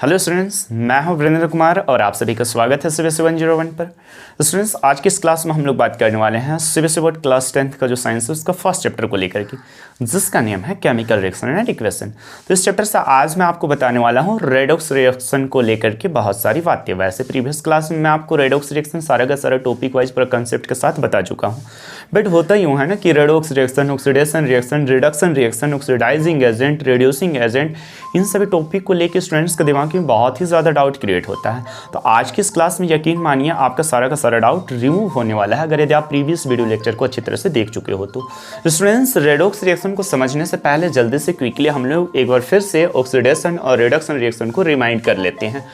Hello students, मैं हूं वीरेंद्र कुमार और आप सभी का स्वागत है सीबीएसई 101 पर। स्टूडेंट्स, आज की इस क्लास में हम लोग बात करने वाले हैं सीबीएसई बोर्ड क्लास 10th का जो साइंस है उसका फर्स्ट चैप्टर को लेकर के, जिसका नेम है केमिकल रिएक्शन एंड इक्वेशन। तो इस चैप्टर से आज मैं आपको बताने वाला हूं रेडॉक्स रिएक्शन को लेकर के बहुत सारी बातें। वैसे प्रीवियस क्लास में मैं आपको रेडॉक्स रिएक्शन सारा का सारा टॉपिक वाइज पूरा कंसेप्ट के साथ बता चुका हूँ, बट होता यूँ है ना कि redox reaction, oxidation reaction, reduction reaction, oxidising agent, reducing agent, इन सभी टॉपिक को लेकर स्टूडेंट्स के दिमाग में बहुत ही ज़्यादा डाउट क्रिएट होता है। तो आज की इस क्लास में यकीन मानिए आपका सारा का सारा डाउट रिमूव होने वाला है, अगर यदि आप प्रीवियस वीडियो लेक्चर को अच्छी तरह से देख चुके हो तो। स्टूडेंट्स, रेडॉक्स रिएक्शन को समझने से पहले जल्दी से क्विकली हम लोग एक बार फिर से ऑक्सीडेशन और रिडक्शन रिएक्शन को रिमाइंड कर लेते हैं।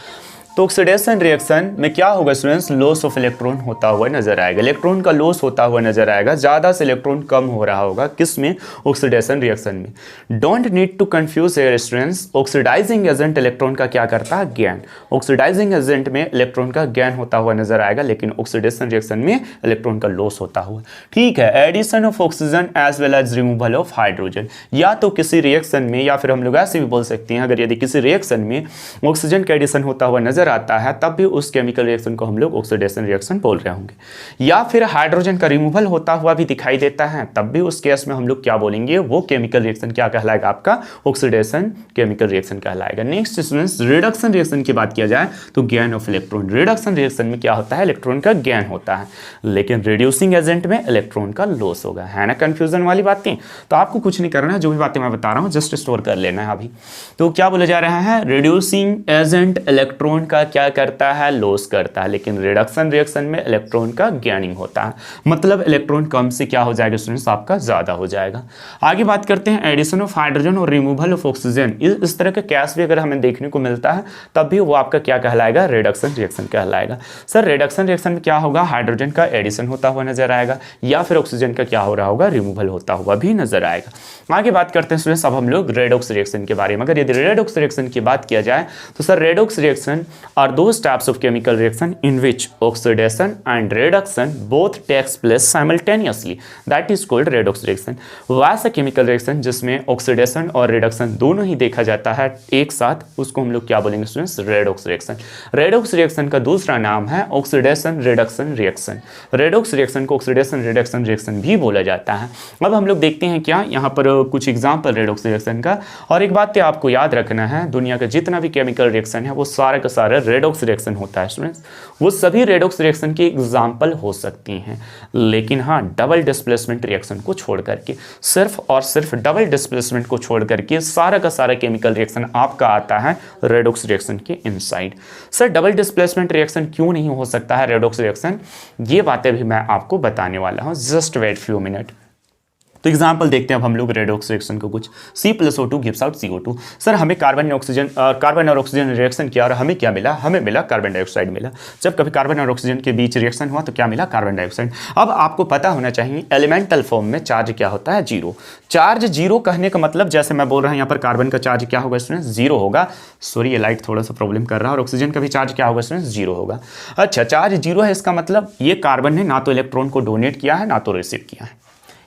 तो ऑक्सीडेशन रिएक्शन में क्या होगा स्टूडेंट्स, लॉस ऑफ इलेक्ट्रॉन होता हुआ नजर आएगा, इलेक्ट्रॉन का लॉस होता हुआ नजर आएगा, ज़्यादा से इलेक्ट्रॉन कम हो रहा होगा, किस में? ऑक्सीडेशन रिएक्शन में। Don't need to confuse here students, oxidising agent electron का क्या करता है? गेन। ऑक्सीडाइजिंग एजेंट में इलेक्ट्रॉन का गेन होता हुआ नजर आएगा, लेकिन ऑक्सीडेशन रिएक्शन में इलेक्ट्रॉन का लॉस होता हुआ। ठीक है, addition of oxygen as well as removal of hydrogen. या तो किसी रिएक्शन में, या फिर हम लोग ऐसे भी बोल सकते हैं, अगर यदि किसी रिएक्शन में ऑक्सीजन का एडिशन होता हुआ नजर आता है तब भी उस केमिकल रिएक्शन को हम लोग ऑक्सीडेशन रिएक्शन बोल रहे होंगे। या फिर हाइड्रोजन का रिमूवल होता हुआ भी दिखाई देता है, तब भी उस केस में हम लोग क्या बोलेंगे? वो केमिकल रिएक्शन क्या कहलाएगा? आपका ऑक्सीडेशन केमिकल रिएक्शन कहलाएगा। नेक्स्ट स्टूडेंट्स, रिडक्शन रिएक्शन की बात किया जाए तो gain of electron. Reduction reaction में क्या होता है? इलेक्ट्रॉन का गेन होता है, लेकिन रिड्यूसिंग एजेंट में इलेक्ट्रॉन का लॉस होगा। है ना कंफ्यूजन वाली बातें? तो आपको कुछ नहीं करना है, जो भी बातें मैं बता रहा हूँ जस्ट स्टोर कर लेना है अभी। तो क्या बोला जा रहा है? रिड्यूसिंग एजेंट इलेक्ट्रॉन का क्या करता है? लॉस करता है, लेकिन रिडक्शन रिएक्शन में इलेक्ट्रॉन का गेनिंग होता है, मतलब इलेक्ट्रॉन कम से क्या हो जाएगा स्टूडेंट्स? आपका ज्यादा हो जाएगा। आगे बात करते हैं एडिशन ऑफ हाइड्रोजन और रिमूवल ऑफ ऑक्सीजन। इस तरह का केस भी अगर हमें देखने को मिलता है तब भी वो आपका क्या कहलाएगा? रिडक्शन रिएक्शन कहलाएगा। सर, रिडक्शन रिएक्शन में क्या होगा? हाइड्रोजन का एडिशन होता हुआ नजर आएगा, या फिर ऑक्सीजन का क्या हो रहा होगा? रिमूवल होता हुआ भी नजर आएगा। आगे बात करते हैं स्टूडेंट्स अब हम लोग रेडॉक्स रिएक्शन के बारे में। अगर यदि रेडॉक्स रिएक्शन की बात किया जाए तो sir, redox reaction are those types of chemical reaction in which oxidation and reduction both takes place simultaneously, that is called redox reaction। वैसा केमिकल रिएक्शन जिसमें ऑक्सीडेशन और रिडक्शन दोनों ही देखा जाता है एक साथ, उसको हम लोग क्या बोलेंगे students? Redox reaction. Redox reaction का दूसरा नाम है oxidation reduction reaction. Redox reaction को ऑक्सीडेशन रिडक्शन रिएक्शन भी बोला जाता है। अब हम लोग देखते हैं क्या यहाँ पर कुछ एग्जाम्पल रेडॉक्स रिएक्शन का। और एक बात आपको याद रखना है, दुनिया का जितना भी केमिकल रिएक्शन है वो सारा का सारा रेडॉक्स रिएक्शन होता है स्टूडेंट्स। वो सभी रेडॉक्स रिएक्शन की एग्जाम्पल हो सकती हैं, लेकिन हाँ, डबल डिस्प्लेसमेंट रिएक्शन को छोड़ करके, सिर्फ और सिर्फ डबल डिस्प्लेसमेंट को छोड़ करके सारा का सारा केमिकल रिएक्शन आपका आता है रेडॉक्स रिएक्शन के inside. Sir, double displacement reaction क्यों नहीं हो सकता है रेडॉक्स रिएक्शन? ये बातें भी मैं आपको बताने वाला हूँ, जस्ट वेट फ्यू मिनट। तो एग्जाम्पल देखते हैं अब हम लोग रेडॉक्स रिएक्शन को कुछ। C+O2 gives out CO2। Sir, हमें कार्बन और ऑक्सीजन रिएक्शन किया और हमें क्या मिला? हमें मिला कार्बन डाइऑक्साइड मिला। जब कभी कार्बन और ऑक्सीजन के बीच रिएक्शन हुआ तो क्या मिला? Carbon dioxide. अब आपको पता होना चाहिए एलिमेंटल फॉर्म में चार्ज क्या होता है? जीरो। चार्ज जीरो कहने का मतलब, जैसे मैं बोल रहा हूँ यहाँ पर कार्बन का चार्ज क्या होगा स्टूडेंट्स? जीरो होगा। सॉरी, ये लाइट थोड़ा सा प्रॉब्लम कर रहा है। और ऑक्सीजन का भी चार्ज क्या होगा स्टूडेंट्स? जीरो होगा। अच्छा, चार्ज जीरो है, इसका मतलब ये कार्बन ने ना तो इलेक्ट्रॉन को डोनेट किया है ना तो रिसीव किया है।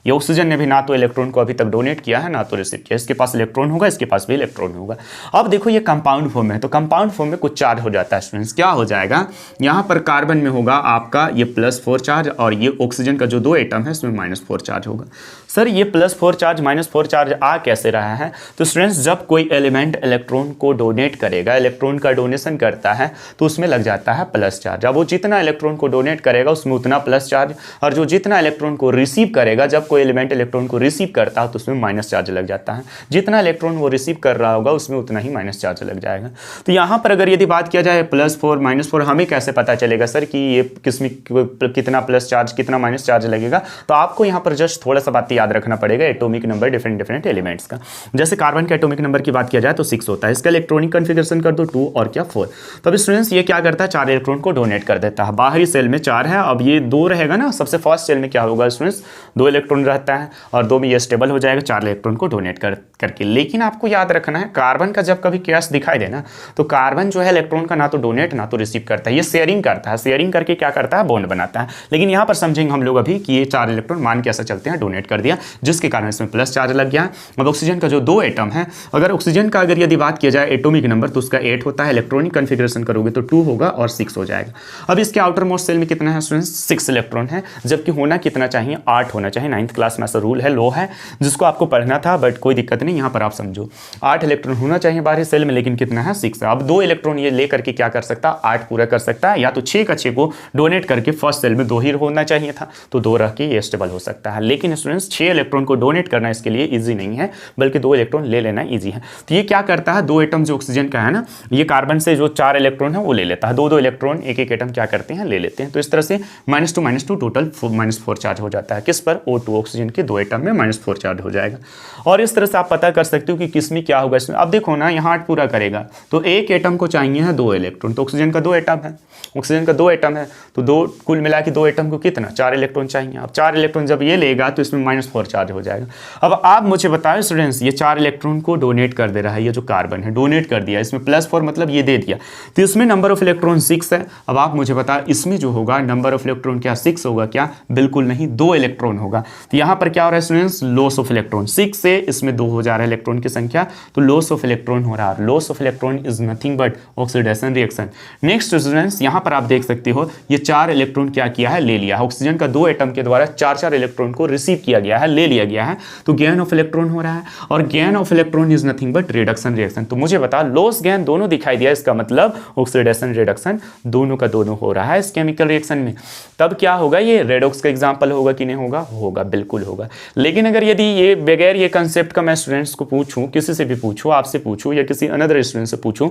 ये ऑक्सीजन ने भी ना तो इलेक्ट्रॉन को अभी तक डोनेट किया है ना तो रिसीव किया। इसके पास इलेक्ट्रॉन होगा, इसके पास भी इलेक्ट्रॉन होगा। अब देखो ये कंपाउंड फॉर्म में है, तो कंपाउंड फॉर्म में कुछ चार्ज हो जाता है स्टूडेंट्स। क्या हो जाएगा? यहाँ पर कार्बन में होगा आपका ये +4 चार्ज, और ये ऑक्सीजन का जो दो एटम है इसमें -4 चार्ज होगा। सर, ये +4 चार्ज -4 चार्ज आ कैसे रहा है? तो स्टूडेंट्स, जब कोई एलिमेंट इलेक्ट्रॉन को डोनेट करेगा, इलेक्ट्रॉन का डोनेशन करता है, तो उसमें लग जाता है प्लस चार्ज। अब वो जितना इलेक्ट्रॉन को डोनेट करेगा उसमें उतना प्लस चार्ज, और जो जितना इलेक्ट्रॉन को रिसीव करेगा, जब कोई एलिमेंट इलेक्ट्रॉन को रिसीव करता है तो उसमें माइनस चार्ज लग जाता है। जितना इलेक्ट्रॉन वो रिसीव कर रहा होगा उसमें उतना ही माइनस चार्ज लग जाएगा। तो यहाँ पर अगर यदि बात किया जाए +4 -4, हमें कैसे पता चलेगा सर कि ये किसमें कितना प्लस चार्ज कितना माइनस चार्ज लगेगा? तो आपको यहाँ पर जस्ट थोड़ा सा बात याद रखना पड़ेगा एटॉमिक नंबर डिफरेंट एलिमेंट्स का। जैसे कार्बन के एटॉमिक नंबर की बात किया जाए तो 6 होता है, इसका इलेक्ट्रॉनिक कॉन्फ़िगरेशन कर दो 2 और क्या 4। तब स्टूडेंट्स ये क्या करता है? 4 इलेक्ट्रॉन को डोनेट कर देता है। बाहरी सेल में 4 है, अब ये 2 रहेगा ना, सबसे फर्स्ट सेल में क्या होगा स्टूडेंट्स? 2 इलेक्ट्रॉन इलेक्ट्रॉन रहता है और 2 में ये स्टेबल हो जाएगा 4 इलेक्ट्रॉन को डोनेट करके। लेकिन आपको याद रखना है कार्बन का जब कभी केस दिखाई देना तो कार्बन जो है इलेक्ट्रॉन का ना तो डोनेट ना तो रिसीव करता है, ये शेयरिंग करता है, शेयरिंग करके क्या करता है बॉन्ड बनाता है। लेकिन यहाँ पर समझेंगे हम लोग अभी कि ये 4 इलेक्ट्रॉन मान के ऐसा चलते हैं डोनेट कर दिया, जिसके कारण इसमें प्लस चार्ज लग गया। अब ऑक्सीजन का जो 2 एटम है, अगर ऑक्सीजन का अगर यदि बात किया जाए एटॉमिक नंबर तो उसका 8 होता है, इलेक्ट्रॉनिक कन्फिग्रेशन करोगे तो 2 होगा और 6 हो जाएगा। अब इसके आउटर मोस्ट सेल में कितना है स्टूडेंट्स, 6 इलेक्ट्रॉन है, जबकि होना कितना चाहिए, 8 होना चाहिए। 9th क्लास में ऐसा रूल है, लॉ है, जिसको आपको पढ़ना था, बट कोई दिक्कत नहीं, यहाँ पर आप समझो 8 इलेक्ट्रॉन होना चाहिए बाहरी सेल में, लेकिन कितना है 6 है। अब 2 इलेक्ट्रॉन ये लेकर के क्या कर सकता है, 8 पूरा कर सकता है, या तो 6 का 6 को डोनेट करके फर्स्ट सेल में 2 ही होना चाहिए था, तो 2 रह के ये स्टेबल हो सकता है। लेकिन स्टूडेंट्स 6 इलेक्ट्रॉन को डोनेट करना इसके लिए ईजी नहीं है, बल्कि 2 इलेक्ट्रॉन ले लेना ईजी है। तो ये क्या करता है, 2 एटम जो ऑक्सीजन का है ना, ये कार्बन से जो 4 इलेक्ट्रॉन है वो ले लेता है, 2 इलेक्ट्रॉन एक एटम क्या करते हैं ले लेते हैं। तो इस तरह से -2 टोटल -4 चार्ज हो जाता है, किस पर, O2 ऑक्सीजन के 2 एटम में -4 चार्ज हो जाएगा। और इस तरह से आप पता कर सकते हो कि किस में क्या होगा इसमें। अब देखो ना, यहाँ 8 पूरा करेगा तो एक एटम को चाहिए है 2 इलेक्ट्रॉन, तो ऑक्सीजन का 2 एटम है, ऑक्सीजन का 2 एटम है, तो 2 कुल मिला के 2 एटम को कितना 4 इलेक्ट्रॉन चाहिए। अब 4 इलेक्ट्रॉन जब ये लेगा तो इसमें -4 चार्ज हो जाएगा। अब आप मुझे बताओ स्टूडेंट्स, ये 4 इलेक्ट्रॉन को डोनेट कर दे रहा है, ये जो कार्बन है डोनेट कर दिया, इसमें +4 मतलब ये दे दिया, तो इसमें नंबर ऑफ इलेक्ट्रॉन 6 है। अब आप मुझे बताओ इसमें जो होगा नंबर ऑफ इलेक्ट्रॉन क्या 6 होगा क्या, बिल्कुल नहीं, 2 इलेक्ट्रॉन होगा। तो यहाँ पर क्या हो रहा है स्टूडेंट्स, लॉस ऑफ इलेक्ट्रॉन, 6 से इसमें 2 हो जा रहा है इलेक्ट्रॉन की संख्या, तो लॉस ऑफ इलेक्ट्रॉन हो रहा है। Loss of electron is nothing but oxidation reaction. Next students, यहाँ पर आप देख सकते हो ये 4 इलेक्ट्रॉन क्या किया है, ले लिया है, ऑक्सीजन का 2 एटम के द्वारा 4 इलेक्ट्रॉन को रिसीव किया गया है, ले लिया गया है, तो गेन ऑफ इलेक्ट्रॉन हो रहा है। और gain of electron is nothing but reduction reaction. तो मुझे बता, लॉस गेन दोनों दिखाई दिया, इसका मतलब ऑक्सीडेशन रिडक्शन दोनों का दोनों हो रहा है इस केमिकल रिएक्शन में। तब क्या होगा, ये रेडॉक्स का एग्जांपल होगा कि नहीं होगा, होगा, बिल्कुल होगा। लेकिन अगर यदि ये बगैर ये कंसेप्ट का मैं स्टूडेंट्स को पूछूं, किसी से भी पूछूं, आपसे पूछूं या किसी अनदर स्टूडेंट से पूछूं,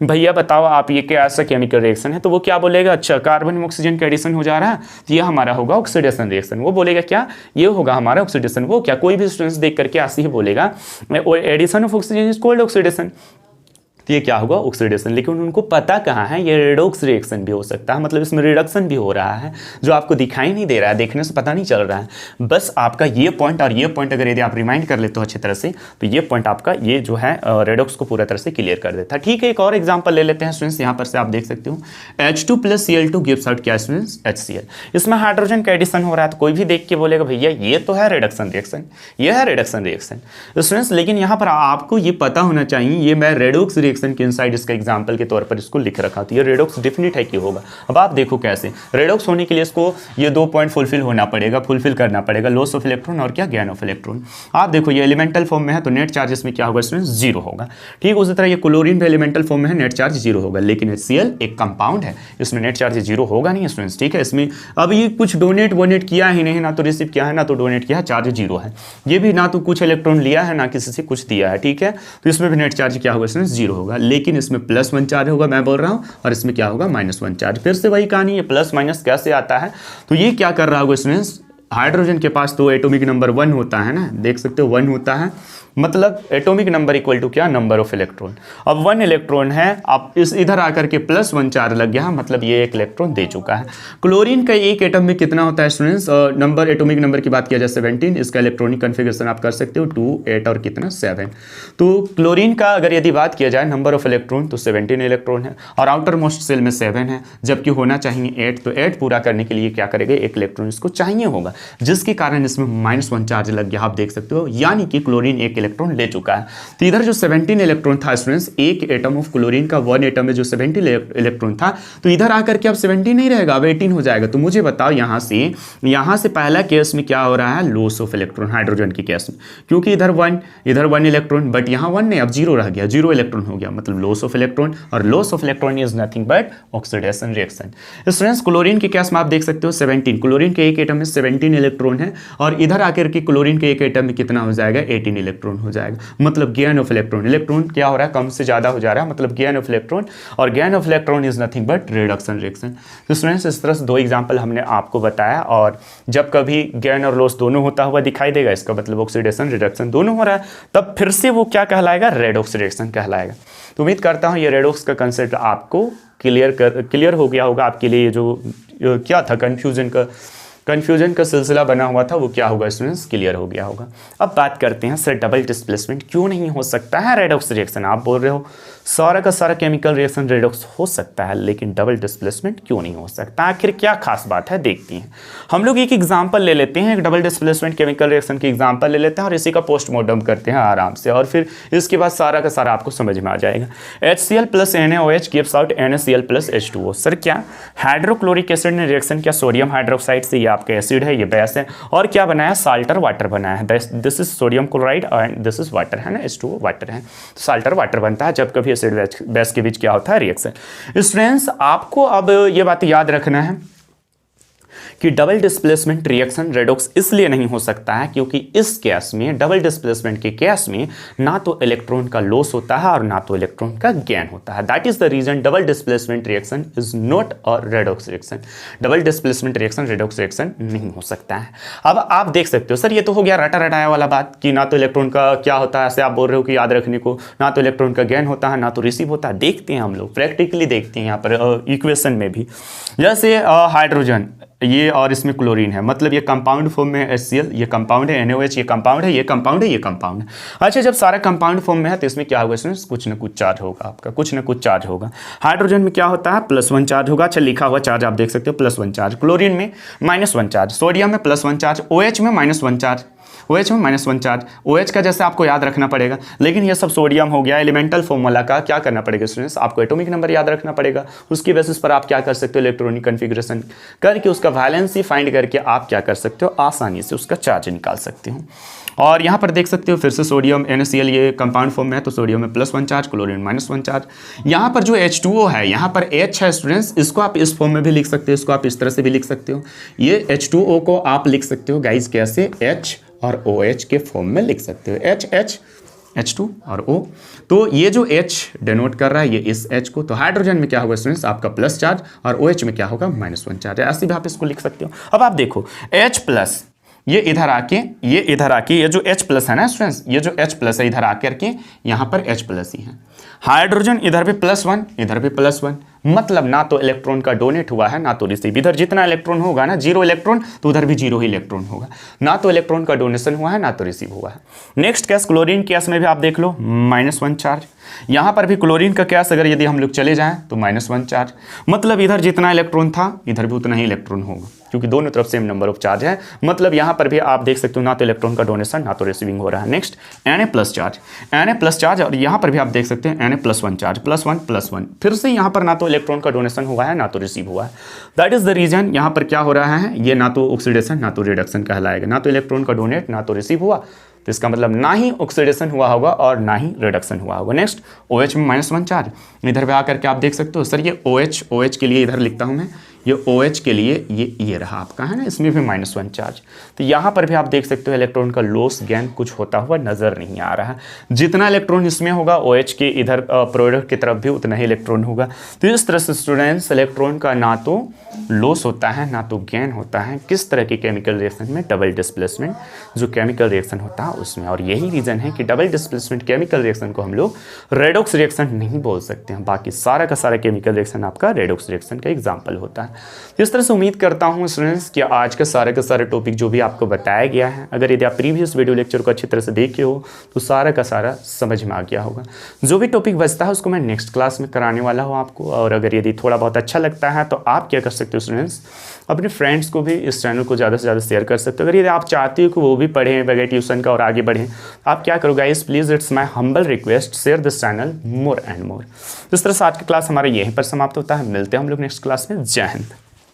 भैया बताओ आप ये क्या ऐसा केमिकल रिएक्शन है, तो वो क्या बोलेगा, अच्छा कार्बन में ऑक्सीजन का एडिशन हो जा रहा है तो ये हमारा होगा ऑक्सीडेशन रिएक्शन। वो बोलेगा क्या, ये होगा हमारा ऑक्सीडेशन। वो क्या, कोई भी स्टूडेंट्स देख करके ऐसे ही बोलेगा addition of oxygen is called oxidation, तो ये क्या होगा ऑक्सीडेशन। लेकिन उनको पता कहाँ है, ये रेडॉक्स रिएक्शन भी हो सकता है, मतलब इसमें रिडक्शन भी हो रहा है, जो आपको दिखाई नहीं दे रहा है, देखने से पता नहीं चल रहा है। बस आपका ये पॉइंट और ये पॉइंट अगर यदि आप रिमाइंड कर लेते हो अच्छी तरह से, तो ये पॉइंट आपका ये जो है रेडॉक्स को पूरा तरह से क्लियर कर देता है। ठीक है, एक और एग्जाम्पल ले लेते हैं स्टूडेंट्स, यहाँ पर से आप देख सकते हो H2 + Cl2 गिव्स आउट क्या स्टूडेंट्स, HCl। इसमें हाइड्रोजन का एडिशन हो रहा है, तो कोई भी देख के बोलेगा भैया ये तो है रिडक्शन रिएक्शन, ये है रिडक्शन रिएक्शन स्टूडेंट्स। लेकिन यहाँ पर आपको ये पता होना चाहिए, ये मैं रेडॉक्स रिएक्शन के इनसाइड इसका एग्जाम्पल के तौर पर इसको लिख रखा, तो ये रेडॉक्स डेफिनेट है कि होगा। अब आप देखो कैसे, रेडॉक्स होने के लिए इसको ये 2 पॉइंट फुलफिल करना पड़ेगा, लॉस ऑफ इलेक्ट्रॉन और क्या, गेन ऑफ इलेक्ट्रॉन। आप देखो ये एलिमेंटल फॉर्म में है तो नेट चार्ज इसमें क्या होगा स्टूडेंट्स, 0 होगा। ठीक, उसी तरह ये क्लोरीन भी एलिमेंटल फॉर्म में है, नेट चार्ज 0 होगा। लेकिन HCl एक कंपाउंड है, इसमें नेट चार्ज 0 होगा नहीं स्टूडेंट्स। ठीक है, इसमें अब ये कुछ डोनेट किया ही नहीं, ना तो रिसीव किया है ना तो डोनेट किया है, चार्ज 0 है। ये भी ना तो कुछ इलेक्ट्रॉन लिया है ना किसी से कुछ दिया है। ठीक है, तो इसमें भी नेट चार्ज क्या होगा स्टूडेंट्स, 0 होगा। लेकिन इसमें +1 चार्ज होगा, मैं बोल रहा हूं, और इसमें क्या होगा -1 चार्ज। फिर से वही कहानी, ये प्लस माइनस कैसे आता है, तो ये क्या कर रहा होगा स्टूडेंट्स, हाइड्रोजन के पास तो एटॉमिक नंबर 1 होता है ना, देख सकते हो 1 होता है, मतलब एटॉमिक नंबर इक्वल टू क्या, नंबर ऑफ इलेक्ट्रॉन। अब 1 इलेक्ट्रॉन है, अब इस इधर आकर के +1 चार्ज लग गया, मतलब ये 1 इलेक्ट्रॉन दे चुका है। क्लोरीन का एक एटम में कितना होता है स्टूडेंट्स, नंबर एटॉमिक नंबर की बात किया जाए 17, इसका इलेक्ट्रॉनिक कन्फिगरेशन आप कर सकते हो 2, 8 और कितना 7। तो क्लोरीन का अगर यदि बात किया जाए नंबर ऑफ इलेक्ट्रॉन तो 17 इलेक्ट्रॉन है, और आउटर मोस्ट सेल में 7 है, जबकि होना चाहिए 8, तो 8 पूरा करने के लिए क्या करेगा, 1 इलेक्ट्रॉन इसको चाहिए होगा, जिसके कारण इसमें -1 चार्ज लग गया, आप देख सकते हो, यानी कि क्लोरीन 1 इलेक्ट्रॉन ले चुका है। तो इधर जो 17 इलेक्ट्रॉन था स्टूडेंट्स, एक एटम ऑफ क्लोरीन का 1 एटम में जो 17 इलेक्ट्रॉन था, तो इधर आकर के अब 17 नहीं रहेगा, अब 18 हो जाएगा। तो मुझे बताओ यहाँ से पहला केस में क्या हो रहा है, लॉस ऑफ इलेक्ट्रॉन हाइड्रोजन की केस में, क्योंकि इधर 1 इलेक्ट्रॉन, बट यहाँ 1 नहीं, अब 0 रह गया, 0 इलेक्ट्रॉन हो गया, मतलब लॉस ऑफ इलेक्ट्रॉन। और loss of electron is nothing but oxidation reaction. Students chlorine के केस में आप देख सकते हो 17, क्लोरीन के एक एटम में 17 इलेक्ट्रॉन है, और इधर आकर के क्लोरीन के एक एटम में कितना हो जाएगा, 18 इलेक्ट्रॉन हो जाएगा, मतलब गेन ऑफ इलेक्ट्रॉन। इलेक्ट्रॉन क्या हो रहा है, कम से ज्यादा हो जा रहा है, मतलब गेन ऑफ इलेक्ट्रॉन, और gain of electron is nothing but reduction reaction. तो स्टूडेंट्स इस तरह से 2 एग्जांपल हमने आपको बताया, और जब कभी गेन और लॉस दोनों होता हुआ दिखाई देगा, इसका मतलब ऑक्सीडेशन रिडक्शन दोनों हो रहा है, तब फिर से वो क्या कहलाएगा, रेडॉक्स रिएक्शन कहलाएगा। तो उम्मीद करता हूँ ये रेडॉक्स का कंसेप्ट आपको क्लियर हो गया होगा। आपके लिए जो क्या था कन्फ्यूजन का कन्फ्यूजन का सिलसिला बना हुआ था वो क्या होगा स्टूडेंट्स, क्लियर हो गया होगा। अब बात करते हैं सर डबल डिस्प्लेसमेंट क्यों नहीं हो सकता है रेडॉक्स रिएक्शन। आप बोल रहे हो सारा का सारा केमिकल रिएक्शन रेडॉक्स हो सकता है लेकिन डबल डिस्प्लेसमेंट क्यों नहीं हो सकता, आखिर क्या खास बात है, देखते हैं। हम लोग एक एग्जांपल ले लेते हैं, एक डबल डिस्प्लेसमेंट केमिकल रिएक्शन की एग्जांपल ले लेते हैं और इसी का पोस्टमार्टम करते हैं आराम से, और फिर इसके बाद सारा का सारा आपको समझ में आ जाएगा। HCl + NaOH gives out NaCl + H2O। Sir क्या हाइड्रोक्लोरिक एसिड ने रिएक्शन किया सोडियम हाइड्रोक्साइड से, ये आपका एसिड है, ये बेस है, और क्या बनाया, साल्टर वाटर बनाया है। This is sodium chloride and this is water, है ना, H2O वाटर है, तो साल्टर वाटर बनता है जब कभी एसिड बेस के बीच क्या होता है, रिएक्शन। स्टूडेंट्स आपको अब ये बात याद रखना है कि डबल डिस्प्लेसमेंट रिएक्शन रेडॉक्स इसलिए नहीं हो सकता है क्योंकि इस केस में, डबल डिस्प्लेसमेंट के केस में, ना तो इलेक्ट्रॉन का लॉस होता है और ना तो इलेक्ट्रॉन का गेन होता है। That is the reason double displacement reaction is not a redox reaction. Double displacement reaction redox reaction नहीं हो सकता है। अब आप देख सकते हो सर ये तो हो गया रटा रटाया वाला बात कि ना तो इलेक्ट्रॉन का क्या होता है, ऐसे आप बोल रहे हो कि याद रखने को, ना तो इलेक्ट्रॉन का गेन होता है ना तो रिसीव होता है। देखते हैं हम लोग प्रैक्टिकली, देखते हैं यहाँ पर इक्वेशन में भी, जैसे हाइड्रोजन ये और इसमें क्लोरीन है, मतलब ये कंपाउंड फॉर्म में है HCl, ये कंपाउंड है, NaOH ये कंपाउंड है, ये कंपाउंड है, ये कंपाउंड है। अच्छा जब सारा कंपाउंड फॉर्म में है तो इसमें क्या होगा स्टूडेंट्स, कुछ ना कुछ चार्ज होगा आपका, कुछ ना कुछ चार्ज होगा। हाइड्रोजन में क्या होता है, +1 चार्ज होगा। अच्छा लिखा हुआ चार्ज आप देख सकते हो, +1 चार्ज। क्लोरीन में -1 चार्ज, सोडियम में +1 चार्ज, OH में -1 चार्ज, OH में -1 चार्ज। OH का जैसे आपको याद रखना पड़ेगा, लेकिन ये सब सोडियम हो गया, एलिमेंटल फॉर्मूला का क्या करना पड़ेगा स्टूडेंट्स, आपको एटॉमिक नंबर याद रखना पड़ेगा। उसकी बेसिस पर आप क्या कर सकते हो, इलेक्ट्रॉनिक कन्फिग्रेशन करके उसका वैलेंसी फाइंड करके आप क्या कर सकते हो, आसानी से उसका चार्ज निकाल सकते हो। और यहाँ पर देख सकते हो फिर से सोडियम NaCl ये कंपाउंड फॉर्म में है तो सोडियम में +1 चार्ज, क्लोरीन -1 चार्ज। यहाँ पर जो H2O है, यहाँ पर H है स्टूडेंट्स, इसको आप इस फॉर्म में भी लिख सकते हो, इसको आप इस तरह से भी लिख सकते हो। ये H2O को आप लिख सकते हो गाइज कैसे, H और OH के फॉर्म में लिख सकते हो, H H H2 और O। तो ये जो H डिनोट कर रहा है ये इस H को, तो हाइड्रोजन में क्या होगा स्टूडेंट्स आपका +, चार्ज और OH में क्या होगा -1 चार्ज, ऐसे भी आप इसको लिख सकते हो। अब आप देखो H+, ये इधर आके ये जो H+ है ना स्टूडेंट्स, ये जो H+ है इधर आकर के यहाँ पर H+ ही है। हाइड्रोजन इधर भी +1 इधर भी +1, मतलब ना तो इलेक्ट्रॉन का डोनेट हुआ है ना तो रिसीव। इधर जितना इलेक्ट्रॉन होगा ना 0 इलेक्ट्रॉन, तो उधर भी 0 ही इलेक्ट्रॉन होगा, ना तो इलेक्ट्रॉन का डोनेशन हुआ है ना तो रिसीव हुआ है। नेक्स्ट केस क्लोरीन केस में भी आप देख लो -1 चार्ज। यहाँ पर भी क्लोरीन का केस अगर यदि हम लोग चले जाएं तो -1 चार्ज, मतलब इधर जितना इलेक्ट्रॉन था इधर भी उतना ही इलेक्ट्रॉन होगा क्योंकि दोनों तरफ सेम नंबर ऑफ चार्ज है। मतलब यहाँ पर भी आप देख सकते हो ना तो इलेक्ट्रॉन का डोनेशन ना तो रिसीविंग हो रहा है। Next Na+ charge, Na+ charge, और यहाँ पर भी आप देख सकते हैं Na+1 चार्ज, +1, फिर से यहाँ पर ना तो इलेक्ट्रॉन का डोनेशन हुआ है ना तो रिसीव हुआ है। दैट इज द रीजन यहाँ पर क्या हो रहा है, ये ना तो ऑक्सीडेशन ना तो रिडक्शन कहलाएगा, ना तो इलेक्ट्रॉन का डोनेट ना तो रिसीव हुआ, तो इसका मतलब ना ही ऑक्सीडेशन हुआ होगा और ना ही रिडक्शन हुआ होगा। नेक्स्ट OH में -1 चार्ज, इधर पे आकर के आप देख सकते हो सर ये OH के लिए इधर लिखता हूँ मैं, ये OH के लिए ये रहा आपका, है ना, इसमें भी -1 चार्ज। तो यहाँ पर भी आप देख सकते हो इलेक्ट्रॉन का लॉस गेन कुछ होता हुआ नजर नहीं आ रहा है। जितना इलेक्ट्रॉन इसमें होगा OH के इधर प्रोडक्ट की तरफ भी उतना ही इलेक्ट्रॉन होगा। तो इस तरह से स्टूडेंट्स इलेक्ट्रॉन का ना तो लॉस होता है ना तो गेन होता है किस तरह की केमिकल रिएक्शन में, डबल डिस्प्लेसमेंट जो केमिकल रिएक्शन होता है उसमें। और यही रीजन है कि डबल डिस्प्लेसमेंट केमिकल रिएक्शन को हम लोग रेडॉक्स रिएक्शन नहीं बोल सकते हैं, बाकी सारा का सारा केमिकल रिएक्शन आपका रेडॉक्स रिएक्शन का एग्जाम्पल होता है। इस तरह से उम्मीद करता हूं स्टूडेंट्स कि आज के सारे टॉपिक जो भी आपको बताया गया है, अगर यदि आप प्रीवियस वीडियो लेक्चर को अच्छी तरह से देखे हो तो सारा का सारा समझ में आ गया होगा। जो भी टॉपिक बचता है उसको मैं नेक्स्ट क्लास में कराने वाला हूं आपको। और अगर यदि थोड़ा बहुत अच्छा लगता है तो आप क्या कर सकते हो स्टूडेंट्स, अपने फ्रेंड्स को भी इस चैनल को ज़्यादा से ज़्यादा शेयर कर सकते हो। अगर यदि आप चाहते हो कि वो भी पढ़ें बगैर ट्यूशन का और आगे बढ़ें, आप क्या करो guys, please it's my humble request, share this channel more and more. इस तरह से आज की क्लास हमारा यहीं पर समाप्त होता है। मिलते हैं हम लोग नेक्स्ट क्लास में। जय हिंद।